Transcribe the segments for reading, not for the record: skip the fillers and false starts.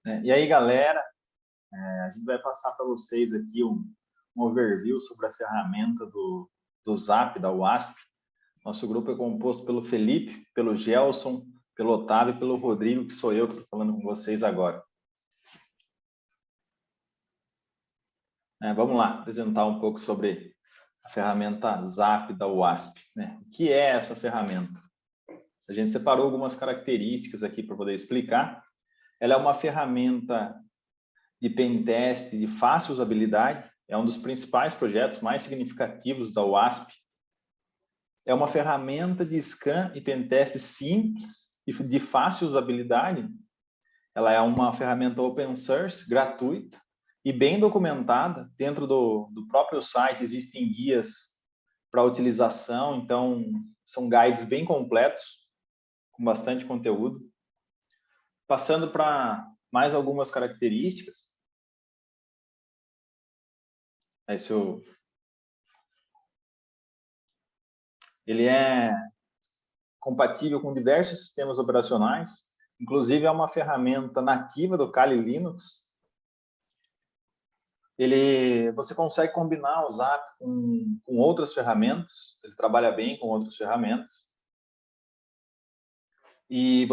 né? E aí, galera, a gente vai passar para vocês aqui um overview sobre a ferramenta do Zap, da WASP. Nosso grupo é composto pelo Felipe, pelo Gelson, pelo Otávio e pelo Rodrigo, que sou eu que estou falando com vocês agora. Vamos lá, apresentar um pouco sobre a ferramenta Zap da WASP, né? O que é essa ferramenta? A gente separou algumas características aqui para poder explicar. Ela é uma ferramenta de pentest de fácil usabilidade, é um dos principais projetos mais significativos da WASP. É uma ferramenta de scan e pentest simples e de fácil usabilidade. Ela é uma ferramenta open source, gratuita e bem documentada. Dentro do próprio site existem guias para utilização, então são guides bem completos, com bastante conteúdo. Passando para mais algumas características. Ele é compatível com diversos sistemas operacionais, inclusive é uma ferramenta nativa do Kali Linux. Você consegue combinar o Zap com outras ferramentas, ele trabalha bem com outras ferramentas. E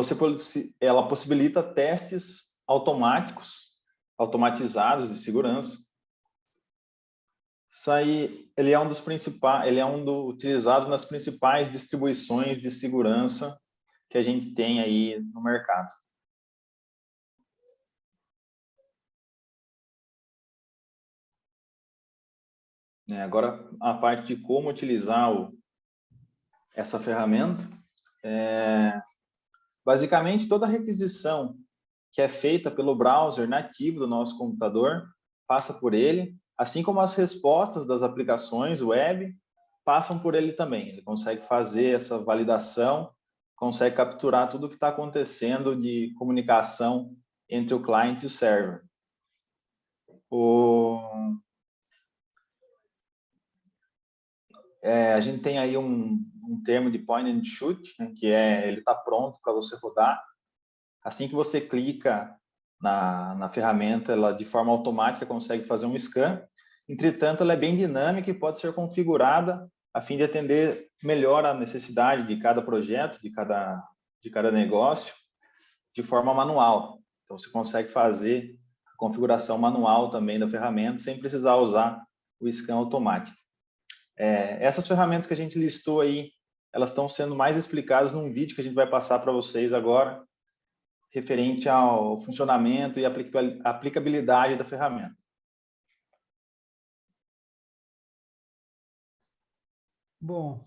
ela possibilita testes automáticos, automatizados de segurança. Isso aí, ele é utilizado nas principais distribuições de segurança que a gente tem aí no mercado. Agora, a parte de como utilizar essa ferramenta. Basicamente, toda requisição que é feita pelo browser nativo do nosso computador passa por ele, assim como as respostas das aplicações web passam por ele também. Ele consegue fazer essa validação, consegue capturar tudo o que está acontecendo de comunicação entre o cliente e o server. A gente tem aí um termo de point and shoot, né, que ele está pronto para você rodar. Assim que você clica na ferramenta, ela de forma automática consegue fazer um scan. Entretanto, ela é bem dinâmica e pode ser configurada a fim de atender melhor a necessidade de cada projeto, de cada negócio, de forma manual. Então, você consegue fazer a configuração manual também da ferramenta sem precisar usar o scan automático. Essas ferramentas que a gente listou aí, elas estão sendo mais explicadas num vídeo que a gente vai passar para vocês agora, referente ao funcionamento e aplicabilidade da ferramenta. Bom,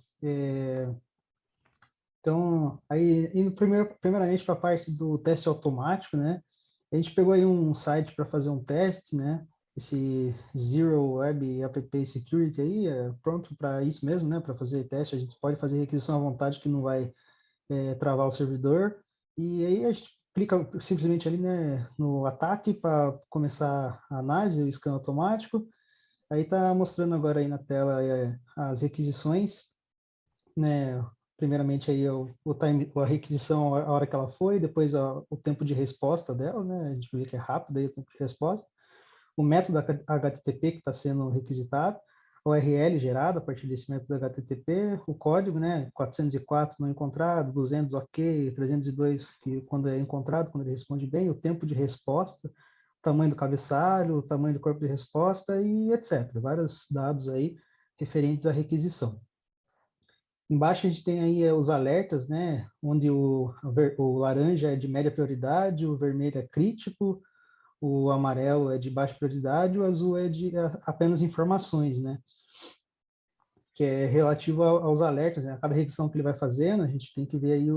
então, aí, indo primeiramente para a parte do teste automático, né? A gente pegou aí um site para fazer um teste, né? Esse Zero Web App Security aí é pronto para isso mesmo, né? Para fazer teste, a gente pode fazer requisição à vontade que não vai travar o servidor. E aí a gente clica simplesmente ali, né, no ataque para começar a análise, o scan automático. Aí está mostrando agora aí na tela as requisições, né? Primeiramente aí a requisição, a hora que ela foi, depois o tempo de resposta dela, né? A gente vê que é rápido aí o tempo de resposta. O método HTTP que está sendo requisitado, a URL gerada a partir desse método HTTP, o código, né? 404 não encontrado, 200 ok, 302 que quando é encontrado, quando ele responde bem, o tempo de resposta, o tamanho do cabeçalho, o tamanho do corpo de resposta e etc. Vários dados aí referentes à requisição. Embaixo a gente tem aí os alertas, né? Onde o laranja é de média prioridade, o vermelho é crítico, o amarelo é de baixa prioridade, o azul é de apenas informações, né? Que é relativo aos alertas, né? A cada requisição que ele vai fazendo, a gente tem que ver aí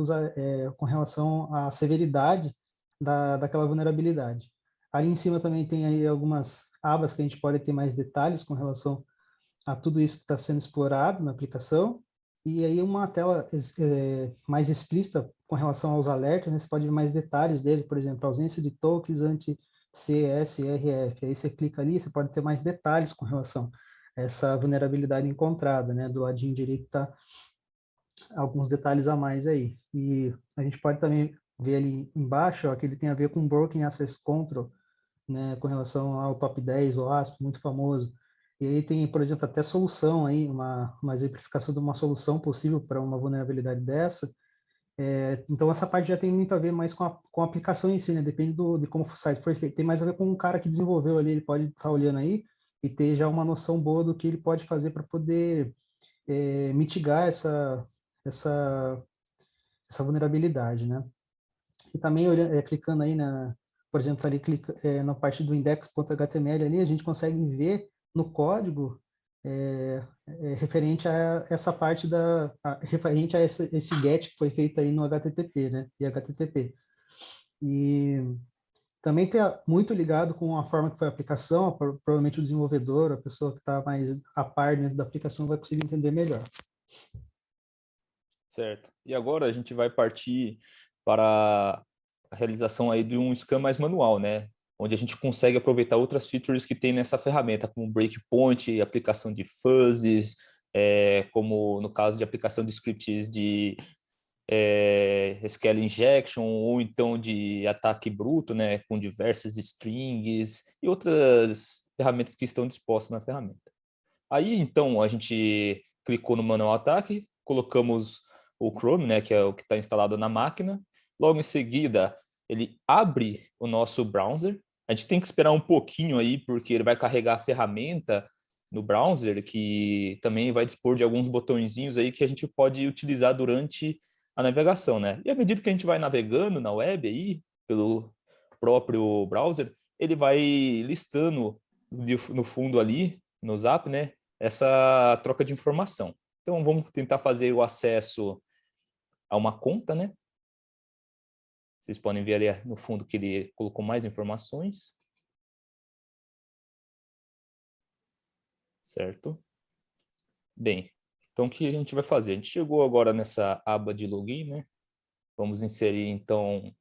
com relação à severidade daquela vulnerabilidade. Ali em cima também tem aí algumas abas que a gente pode ter mais detalhes com relação a tudo isso que está sendo explorado na aplicação. E aí uma tela mais explícita com relação aos alertas, né? Você pode ver mais detalhes dele, por exemplo, ausência de tokens anti-CSRF. Aí você clica ali, você pode ter mais detalhes com relação a essa vulnerabilidade encontrada, né? Do ladinho direito está alguns detalhes a mais aí. E a gente pode também ver ali embaixo, ó, que ele tem a ver com Broken Access Control, né, com relação ao top 10, o ASP, muito famoso. E aí tem, por exemplo, até solução aí, uma exemplificação de uma solução possível para uma vulnerabilidade dessa. Então, essa parte já tem muito a ver mais com a aplicação em si, né? Depende de como o site foi feito. Tem mais a ver com um cara que desenvolveu ali, ele pode estar olhando aí e ter já uma noção boa do que ele pode fazer para poder mitigar essa, essa vulnerabilidade, né? E também clicando aí por exemplo, ali na parte do index.html ali, a gente consegue ver no código referente a essa parte referente a esse get que foi feito aí no HTTP, né? E HTTP. E também tem muito ligado com a forma que foi a aplicação, provavelmente o desenvolvedor, a pessoa que está mais a par dentro da aplicação vai conseguir entender melhor. Certo. E agora a gente vai partir para a realização aí de um scan mais manual, né? Onde a gente consegue aproveitar outras features que tem nessa ferramenta, como breakpoint, aplicação de fuzzes, como no caso de aplicação de scripts de SQL injection, ou então de ataque bruto, né? Com diversas strings e outras ferramentas que estão dispostas na ferramenta. Aí, então, a gente clicou no manual ataque, colocamos o Chrome, né, que é o que está instalado na máquina. Logo em seguida, ele abre o nosso browser. A gente tem que esperar um pouquinho aí, porque ele vai carregar a ferramenta no browser, que também vai dispor de alguns botõezinhos aí que a gente pode utilizar durante a navegação, né? E à medida que a gente vai navegando na web aí, pelo próprio browser, ele vai listando no fundo ali, no Zap, né, essa troca de informação. Então, vamos tentar fazer o acesso a uma conta, né? Vocês podem ver ali no fundo que ele colocou mais informações. Certo? Bem, então o que a gente vai fazer? A gente chegou agora nessa aba de login, né? Vamos inserir, então,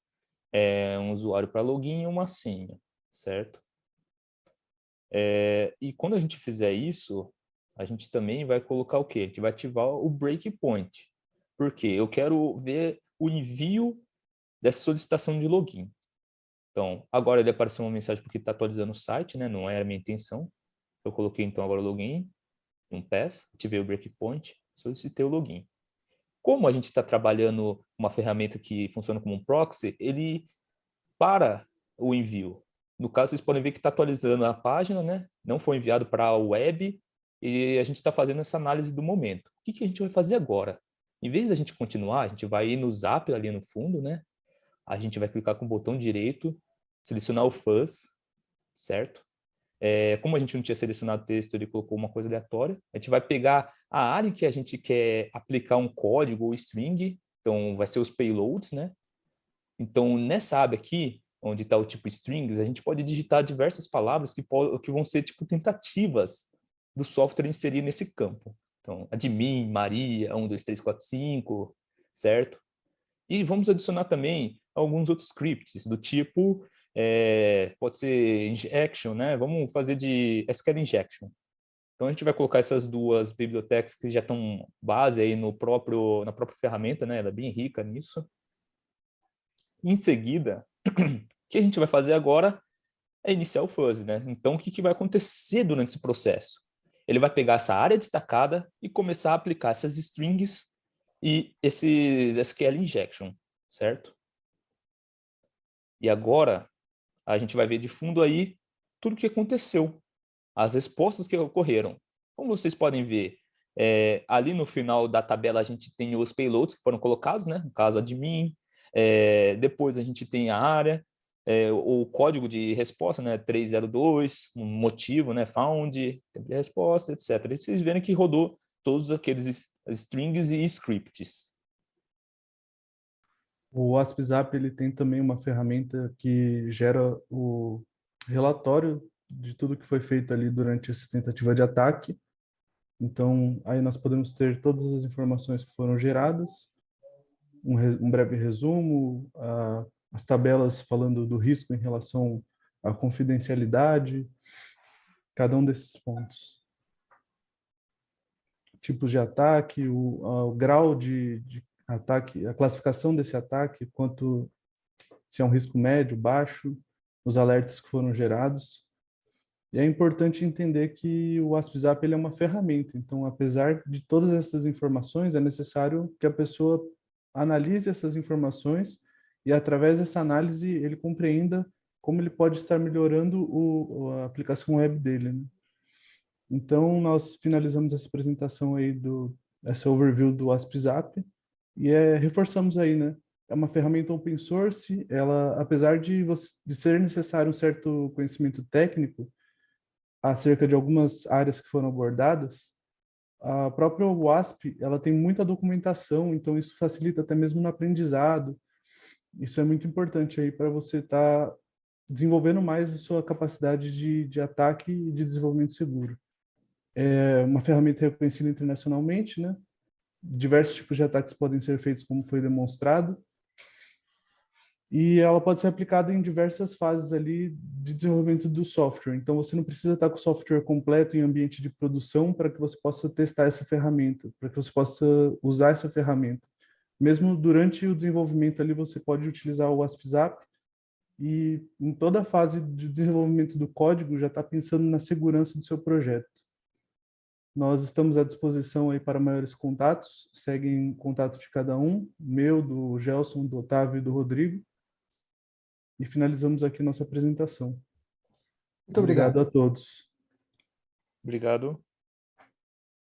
um usuário para login e uma senha, certo? E quando a gente fizer isso, a gente também vai colocar o quê? A gente vai ativar o breakpoint. Por quê? Eu quero ver o envio dessa solicitação de login. Então, agora ele apareceu uma mensagem porque está atualizando o site, né? Não era a minha intenção. Eu coloquei, então, agora o login, um pass, ativei o breakpoint, solicitei o login. Como a gente está trabalhando uma ferramenta que funciona como um proxy, ele para o envio. No caso, vocês podem ver que está atualizando a página, né? Não foi enviado para a web e a gente está fazendo essa análise do momento. O que a gente vai fazer agora? Em vez da gente continuar, a gente vai ir no Zap ali no fundo, né? A gente vai clicar com o botão direito, selecionar o fuzz, certo? Como a gente não tinha selecionado o texto, ele colocou uma coisa aleatória. A gente vai pegar a área em que a gente quer aplicar um código ou string, então vai ser os payloads, né? Então, nessa aba aqui, onde está o tipo strings, a gente pode digitar diversas palavras que vão ser tipo tentativas do software inserir nesse campo. Então, admin, Maria, 1, 2, 3, 4, 5, certo? E vamos adicionar também alguns outros scripts do tipo, pode ser injection, né? Vamos fazer de SQL injection. Então a gente vai colocar essas duas bibliotecas que já estão base aí na própria ferramenta, né? Ela é bem rica nisso. Em seguida, o que a gente vai fazer agora é iniciar o fuzz, né? Então o que vai acontecer durante esse processo? Ele vai pegar essa área destacada e começar a aplicar essas strings e esses SQL injection, certo? E agora a gente vai ver de fundo aí tudo o que aconteceu, as respostas que ocorreram. Como vocês podem ver, ali no final da tabela a gente tem os payloads que foram colocados, né? No caso, admin. Depois a gente tem a área, o código de resposta, né? 302, um motivo, né? Found, tempo de resposta, etc. E vocês verem que rodou todos aqueles strings e scripts. O WhatsApp ele tem também uma ferramenta que gera o relatório de tudo que foi feito ali durante essa tentativa de ataque. Então, aí nós podemos ter todas as informações que foram geradas, um breve resumo, as tabelas falando do risco em relação à confidencialidade, cada um desses pontos. tipos de ataque, o grau de ataque, a classificação desse ataque, quanto se é um risco médio, baixo, os alertas que foram gerados. E é importante entender que o WASP-ZAP ele é uma ferramenta. Então, apesar de todas essas informações, é necessário que a pessoa analise essas informações e, através dessa análise, ele compreenda como ele pode estar melhorando a aplicação web dele, né? Então, nós finalizamos essa apresentação aí essa overview do WASP-ZAP e reforçamos aí, né? É uma ferramenta open source, ela, apesar de ser necessário um certo conhecimento técnico acerca de algumas áreas que foram abordadas, a própria WASP, ela tem muita documentação, então isso facilita até mesmo no aprendizado. Isso é muito importante aí para você estar desenvolvendo mais a sua capacidade de ataque e de desenvolvimento seguro. É uma ferramenta reconhecida internacionalmente, né? Diversos tipos de ataques podem ser feitos, como foi demonstrado, e ela pode ser aplicada em diversas fases ali de desenvolvimento do software. Então, você não precisa estar com o software completo em ambiente de produção para que você possa testar essa ferramenta, para que você possa usar essa ferramenta. Mesmo durante o desenvolvimento ali, você pode utilizar o WASP-ZAP e em toda a fase de desenvolvimento do código já está pensando na segurança do seu projeto. Nós estamos à disposição aí para maiores contatos, seguem contato de cada um, meu, do Gelson, do Otávio e do Rodrigo. E finalizamos aqui nossa apresentação. Muito obrigado. Obrigado a todos. Obrigado.